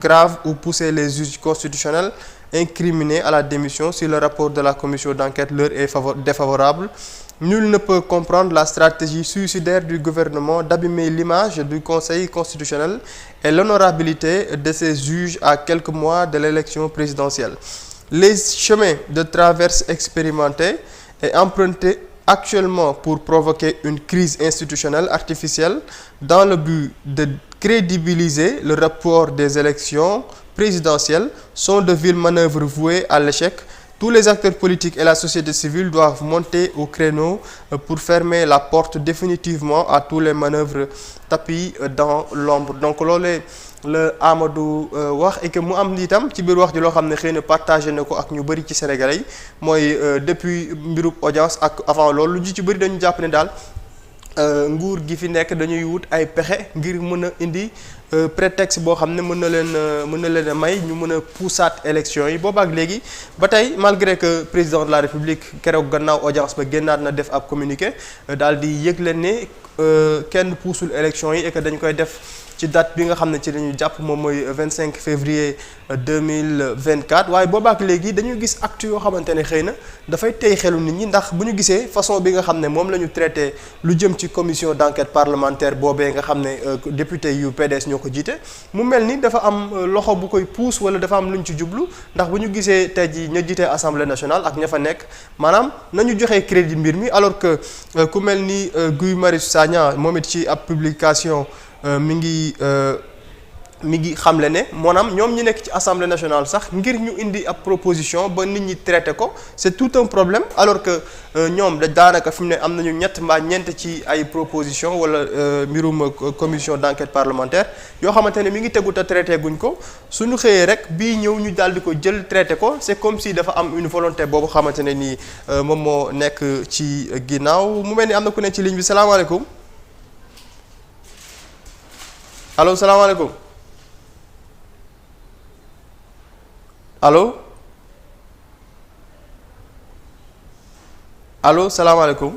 grave ou pousser les juges constitutionnels incriminés à la démission si le rapport de la commission d'enquête leur est défavorable. Nul ne peut comprendre la stratégie suicidaire du gouvernement d'abîmer l'image du Conseil constitutionnel et l'honorabilité de ses juges à quelques mois de l'élection présidentielle. Les chemins de traverse expérimentés et empruntés actuellement pour provoquer une crise institutionnelle artificielle dans le but de crédibiliser le rapport des élections présidentielles sont de viles manœuvres vouées à l'échec. Tous les acteurs politiques et la société civile doivent monter au créneau pour fermer la porte définitivement à tous les manœuvres tapis dans l'ombre. Donc loolee la Amadou wax et que mu am itam ci biir wax ji loo xam ne xëy na partagé na ko ak ñu bëri ci Sénégalais yi mooy depuis mbirub audience ak avant loolu lu ci bëri dañu jàpp ne daal nguur gi fi nekk dañuy wut ay pexe ngir mën a indi prétexte boo xam ne mën na leen a may ñu mën a poussaat élection yi boobaak léegi ba tey malgré que président de la république keroog gannaaw audience ba génnaat na def ab communiqué daal di yëgle ne kenn puusul élection yi et que dañ koy def ci date bi nga xam ne ci lañu jàpp moom mooy 25 février 2024 waaye boobaak léegi dañuy gis acte yoo xamante ne xëy na dafay tey xelu nit ñi ndax bu ñu gisee façon bi nga xam ne moom la ñu traité lu jëm ci commission d'enquête parlementaire boobee nga xam ne député yu PDS ñoo ko jiite mu mel ni dafa am loxo bu koy pousse wala dafa am lu ñu ci jublu ndax bu ñu gisee tey ji ña jiite assemblée nationale ak ña fa nekk maanaam nañu joxee crédit mbir mi alors que ku mel ni Guy Marius Sagna moom it ci ab publication mi ngi xamle ne maanaam ñoom ñi nekk ci assemblée nationale sax ngir ñu indi ab proposition ba nit ñi traité ko c'est tout un problème alors que ñoom daanaka fi mu ne am nañu ñett mbaa ñeent ci ay proposition wala mbirum commission d'enquête parlementaire yoo xamante ne mi ngi tegu te traité guñ ko suñu xëyee rek bii ñëw ñu daal di ko jël traité ko c'est comme si dafa am une volonté boobu xamante ne nii moom moo nekk ci ginnaaw mu mel ni am na ku ne ci ligne bi salaamaaleykum. allo salaamaaleykum allo salaamaaleykum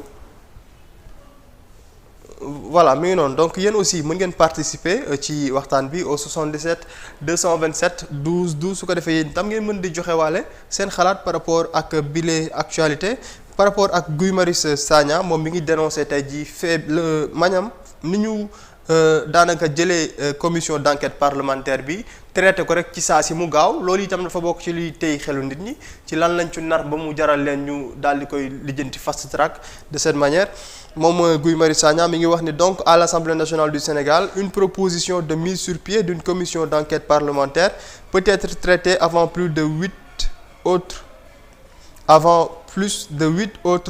voilà mi ngi noonu donc yéen aussi mën ngeen participer ci waxtaan bi au 77 227 12 12 su ko defee yéen tam ngeen mën di joxe waale seen xalaat par rapport ak bile actualité par rapport ak Guy Marius Sagna moom mi ngi dénoncé tey jii faible maanaam ni ñu. Daanaka jëlee commission d'enquête parlementaire bi traité ko rek ci saa si mu gaaw loolu itam dafa bokk ci liy tey xelu nit ñi ci lan lañ ci nar ba mu jaral leen ñu daal di koy lijjanti fast track de cette manière moom Guy Marius Sagna mi ngi wax ni donc à l'Assemblée nationale du Sénégal une proposition de mise sur pied d'une commission d'enquête parlementaire peut être traitée avant plus de 8 autres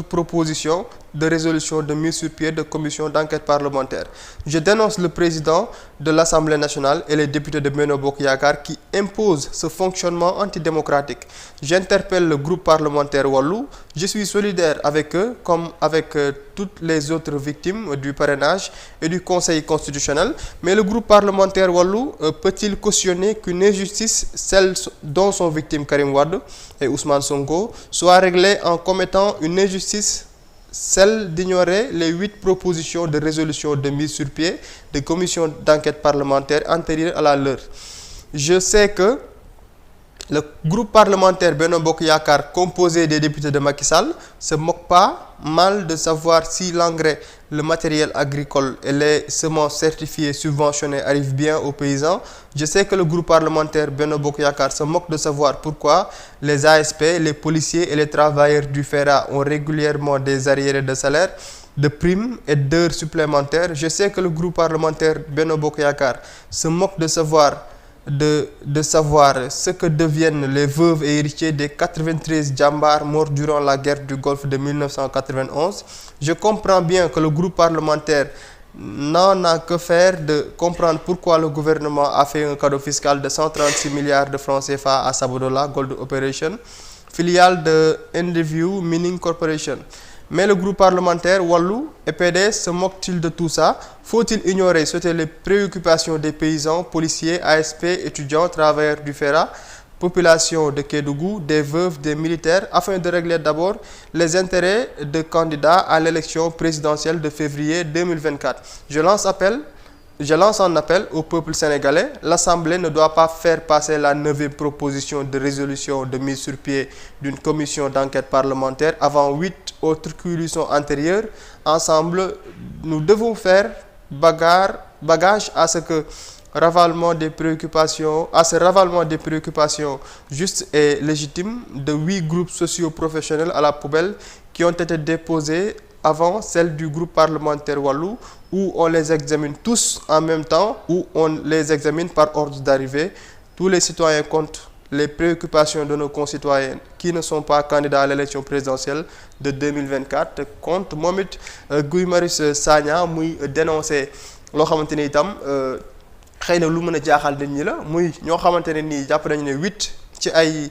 propositions de résolution de mise sur pied de commission d'enquête parlementaire. Je dénonce le président de l'Assemblée nationale et les députés de Benno Bokk Yakaar qui imposent ce fonctionnement antidémocratique. J'interpelle le groupe parlementaire Wallu. Je suis solidaire avec eux comme avec toutes les autres victimes du parrainage et du Conseil constitutionnel. Mais le groupe parlementaire Wallu peut-il cautionner qu'une injustice, celle dont sont victimes Karim Wade et Ousmane Sonko, soit réglée en commettant une injustice, celle d'ignorer les 8 propositions de résolution de mise sur pied de commission d'enquête parlementaire antérieure à la leur. Je sais que le groupe parlementaire Benno Bokk Yakaar composé des députés de Macky Sall se moque pas mal de savoir si l'engrais, le matériel agricole et les semences certifiées subventionnées arrivent bien aux paysans. Je sais que le groupe parlementaire Benno Bokk Yakaar se moque de savoir pourquoi les ASP, les policiers et les travailleurs du FERA ont régulièrement des arriérés de salaire, de primes et d'heures supplémentaires. Je sais que le groupe parlementaire Benno Bokk Yakaar se moque de savoir ce que deviennent les veuves et héritiers des 93 djambars morts durant la guerre du Golfe de 1991. Je comprends bien que le groupe parlementaire n'en a que faire de comprendre pourquoi le gouvernement a fait un cadeau fiscal de 136 milliards de francs CFA à Sabodala Gold Operation, filiale de Endeview Mining Corporation. Mais le groupe parlementaire Wallu et PDS se moque-t-il de tout ça? Faut-il ignorer c'était les préoccupations des paysans, policiers, ASP, étudiants, travailleurs du FERA, population de Kédougou, des veuves, des militaires, afin de régler d'abord les intérêts de candidats à l'élection présidentielle de février 2024. Je lance appel Je lance un appel au peuple sénégalais. L'Assemblée ne doit pas faire passer la 9e proposition de résolution de mise sur pied d'une commission d'enquête parlementaire avant 8 autres coalitions antérieures. Ensemble, nous devons faire bagage à ce ravalement des préoccupations justes et légitimes de 8 groupes socio-professionnels à la poubelle qui ont été déposés avant celle du groupe parlementaire Wallu, où on les examine tous en même temps, ou on les examine par ordre d'arrivée. Tous les citoyens comptent les préoccupations de nos concitoyens qui ne sont pas candidats à l'élection présidentielle de 2024 compte moom it Guy Marius Sagna muy dénoncer loo xamante ni itam xëy na lu mën a jaaxal nit ñi la muy ñoo xamante ne nii jàpp nañu ne 8 ci ay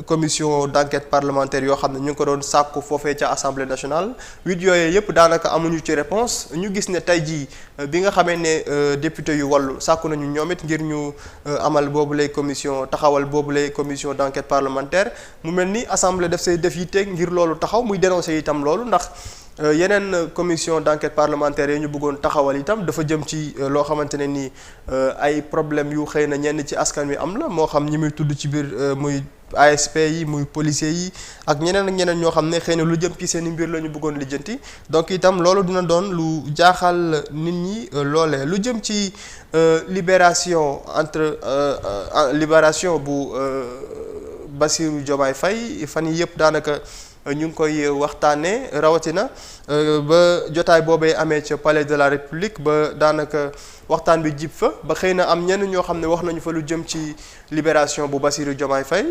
commission d'enquête parlementaire yoo xam ne ñu ngi ko doon sàkku foofee ca assemblée nationale 8 yooyu yëpp daanaka amuñu ci réponse ñu gis ne tey jii bi nga xamee ne député yu wàllu sàkku nañu ñoom it ngir ñu amal boobu lay commission taxawal boobu lay commission d'enquête parlementaire mu mel ni assemblée def say def yi teg ngir loolu taxaw muy dénoncer itam loolu ndax yeneen commission d'enquête parlementaire yi ñu bëggoon taxawal itam dafa jëm ci loo xamante ne nii ay problème yu xëy na ñenn ci askan wi am la moo xam ñi muy tudd ci biir muy ASP yi muy policiers yi ak ñeneen ñoo xam ne xëy na lu jëm ci seen i mbir la ñu bëggoon lijjanti donc itam loolu dina doon lu jaaxal nit ñi loolee lu jëm ci libération bu Bassirou Diomaye Faye fan yi yëpp daanaka ñu ngi koy waxtaanee rawatina ba jotaay boobee amee ca palais de la république ba daanaka waxtaan bi jib fa ba xëy na am ñenn ñoo xam ne wax nañu fa lu jëm ci libération bu Bassirou Diomaye Faye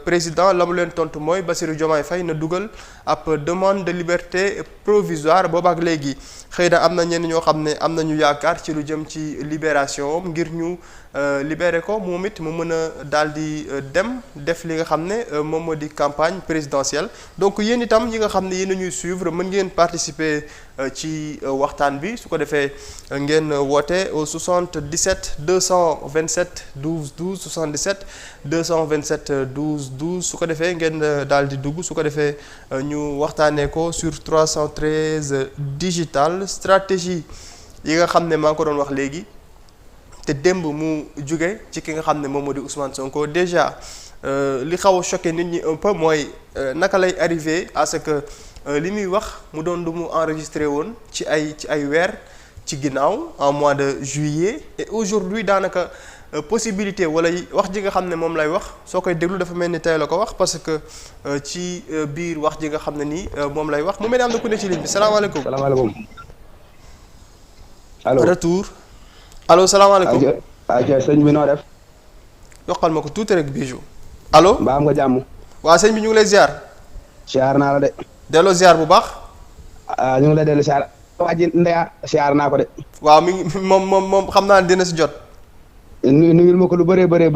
président la mu leen tontu mooy Bassirou Diomaye Faye na dugal ab demande de liberté provisoire boobaak léegi xëy na am na ñenn ñoo xam ne am nañu yaakaar ci lu jëm ci libération ngir ñu libéré ko moom it mu mën a daal di dem def li nga xam ne moom moo di campagne présidentielle donc yéen itam ñi nga xam ne yéen a ñuy suivre mën ngeen participer ci waxtaan bi su ko defee ngeen woote au 77 227 12 12 77 227 12 12 su ko defee ngeen daal di dugg su ko defee ñu waxtaanee ko sur 313 digital stratégie yi nga xam ne maa ngi ko doon wax léegi te démb mu jóge ci ki nga xam ne moom moo di Ousmane Sonko déjà li xaw a choqué nit ñi un peu mooy naka lay arrivé à ce que li muy wax mu doon lu mu enregistré woon ci ay weer ci ginnaaw en mois de juillet et aujourd'hui daanaka possibilité wala wax ji nga xam ne moom lay wax soo koy déglu dafa mel ni tey la ko wax parce que ci biir wax ji nga xam ne nii moom lay wax mu mel ni am na ku ne ci ligne bi salaamaaleykum. salaamaaleykum. allo retour. allo salaamaaleykum. ayca sëñ bi noo def. yokkal ma ko tuuti rek bijou. allo mbaa am nga jàmm. waa sëñ bi ñu ngi lay ziar. siyaar naa la de. delloo ziar bu baax. ñu ngi lay dellu siyaar. waa ji Ndeya siyaar naa ko de. waaw mi ngi moom xam naa ne dina si jot. nuyul ma ko lu bëree bëree